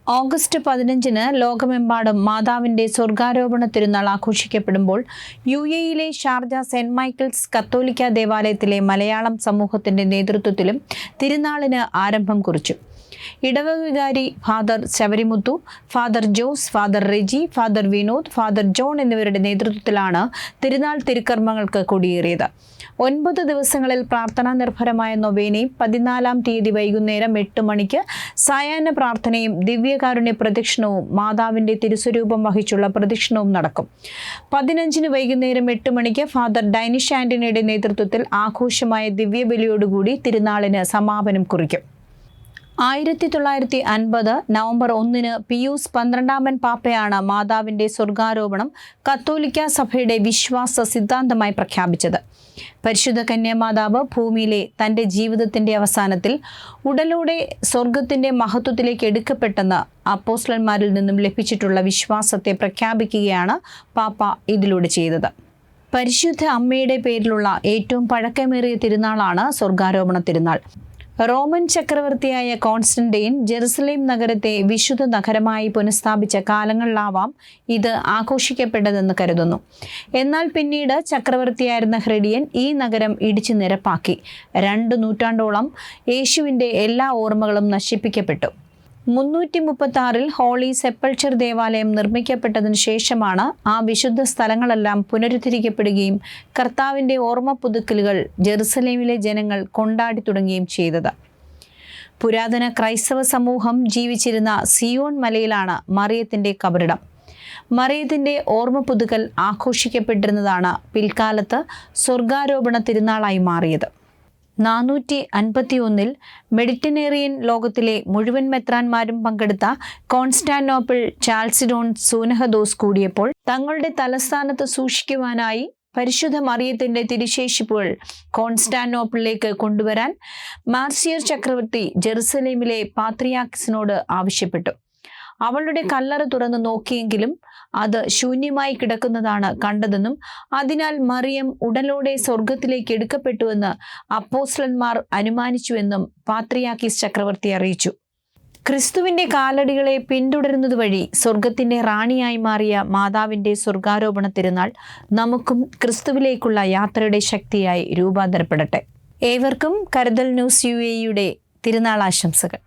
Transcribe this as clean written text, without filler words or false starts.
August 15-ന് ലോകമെമ്പാടും മാതാവിന്റെ സ്വർഗാരോപണ തിരുനാൾ ആഘോഷിക്കപ്പെടുമ്പോൾ UAE-യിലെ Sharjah saint Michael's കത്തോലിക്ക ദേവാലയത്തിലെ മലയാളം സമൂഹത്തിന്റെ നേതൃത്വത്തിലും തിരുനാളിന് ആരംഭം കുറിച്ചു. ഇടവക വികാരി father Sabarimuthu, father Jose, father Reji, father Vinod, father John എന്നിവരുടെ നേതൃത്വത്തിലാണ് തിരുനാൾ തിരുക്കർമ്മങ്ങൾക്ക് കൊടിയേറിയത്. 9 ദിവസങ്ങളിൽ പ്രാർത്ഥനാ നിർഭരമായ നൊവേനയും 14-ാം തീയതി വൈകുന്നേരം 8 മണിക്ക് സായാഹ്ന പ്രാർത്ഥനയും ദിവ്യകാരുണ്യ പ്രദക്ഷിണവും മാതാവിന്റെ തിരുസ്വരൂപം വഹിച്ചുള്ള പ്രദക്ഷിണവും നടക്കും. 15-ന് വൈകുന്നേരം 8 മണിക്ക് ഫാദർ ഡൈനിഷ് ആന്റണിയുടെ നേതൃത്വത്തിൽ ആഘോഷമായ ദിവ്യബലിയോടുകൂടി തിരുനാളിന് സമാപനം കുറിക്കും. 1950 നവംബർ 1-ന് പിയൂസ് 12-ാമൻ പാപ്പയാണ് മാതാവിന്റെ സ്വർഗാരോപണം കത്തോലിക്ക സഭയുടെ വിശ്വാസ സിദ്ധാന്തമായി പ്രഖ്യാപിച്ചത്. പരിശുദ്ധ കന്യാമാതാവ് ഭൂമിയിലെ തൻ്റെ ജീവിതത്തിന്റെ അവസാനത്തിൽ ഉടലോടെ സ്വർഗത്തിന്റെ മഹത്വത്തിലേക്ക് എടുക്കപ്പെട്ടെന്ന് അപ്പോസ്തലന്മാരിൽ നിന്നും ലഭിച്ചിട്ടുള്ള വിശ്വാസത്തെ പ്രഖ്യാപിക്കുകയാണ് പാപ്പ ഇതിലൂടെ ചെയ്തത്. പരിശുദ്ധ അമ്മയുടെ പേരിലുള്ള ഏറ്റവും പഴക്കമേറിയ തിരുനാളാണ് സ്വർഗാരോപണ തിരുനാൾ. റോമൻ ചക്രവർത്തിയായ കോൺസ്റ്റന്റൈൻ ജെറുസലേം നഗരത്തെ വിശുദ്ധ നഗരമായി പുനഃസ്ഥാപിച്ച കാലങ്ങളിലാവാം ഇത് ആഘോഷിക്കപ്പെട്ടതെന്ന് കരുതുന്നു. എന്നാൽ പിന്നീട് ചക്രവർത്തിയായിരുന്ന ഹ്രെഡിയൻ ഈ നഗരം ഇടിച്ചു നിരപ്പാക്കി. 2 നൂറ്റാണ്ടോളം യേശുവിൻ്റെ എല്ലാ ഓർമ്മകളും നശിപ്പിക്കപ്പെട്ടു. 336-ൽ ഹോളി സെപ്പൾച്ചർ ദേവാലയം നിർമ്മിക്കപ്പെട്ടതിനു ശേഷമാണ് ആ വിശുദ്ധ സ്ഥലങ്ങളെല്ലാം പുനരുദ്ധരിക്കപ്പെടുകയും കർത്താവിൻ്റെ ഓർമ്മ പുതുക്കലുകൾ ജെറുസലേമിലെ ജനങ്ങൾ കൊണ്ടാടി തുടങ്ങുകയും ചെയ്തത്. പുരാതന ക്രൈസ്തവ സമൂഹം ജീവിച്ചിരുന്ന സിയോൺ മലയിലാണ് മറിയത്തിൻ്റെ കബറിടം. മറിയത്തിൻ്റെ ഓർമ്മ പുതുക്കൽ ആഘോഷിക്കപ്പെട്ടിരുന്നതാണ് പിൽക്കാലത്ത് സ്വർഗാരോപണ തിരുനാളായി മാറിയത്. 451-ൽ മെഡിറ്ററേനിയൻ ലോകത്തിലെ മുഴുവൻ മെത്രാന്മാരും പങ്കെടുത്ത കോൺസ്റ്റാന്റിനോപ്പിൾ ചാൾസിഡോൺ സൂനഹദോസ് കൂടിയപ്പോൾ തങ്ങളുടെ തലസ്ഥാനത്ത് സൂക്ഷിക്കുവാനായി പരിശുദ്ധ മറിയത്തിന്റെ തിരുശേഷിപ്പുകൾ കോൺസ്റ്റാന്റിനോപ്പിളിലേക്ക് കൊണ്ടുവരാൻ മാർസിയർ ചക്രവർത്തി ജെറുസലേമിലെ പാത്രിയാർക്കീസിനോട് ആവശ്യപ്പെട്ടു. അവളുടെ കല്ലറ തുറന്നു നോക്കിയെങ്കിലും അത് ശൂന്യമായി കിടക്കുന്നതാണ് കണ്ടതെന്നും അതിനാൽ മറിയം ഉടലോടെ സ്വർഗത്തിലേക്ക് എടുക്കപ്പെട്ടുവെന്ന് അപ്പോസ്തലന്മാർ അനുമാനിച്ചുവെന്നും പാത്രിയാർക്കീസ് ചക്രവർത്തി അറിയിച്ചു. ക്രിസ്തുവിന്റെ കാലടികളെ പിന്തുടരുന്നത് വഴി സ്വർഗത്തിന്റെ റാണിയായി മാറിയ മാതാവിന്റെ സ്വർഗാരോപണ തിരുനാൾ നമുക്കും ക്രിസ്തുവിലേക്കുള്ള യാത്രയുടെ ശക്തിയായി രൂപാന്തരപ്പെടട്ടെ. ഏവർക്കും കരുതൽ ന്യൂസ് UAE-യുടെ തിരുനാൾ ആശംസകൾ.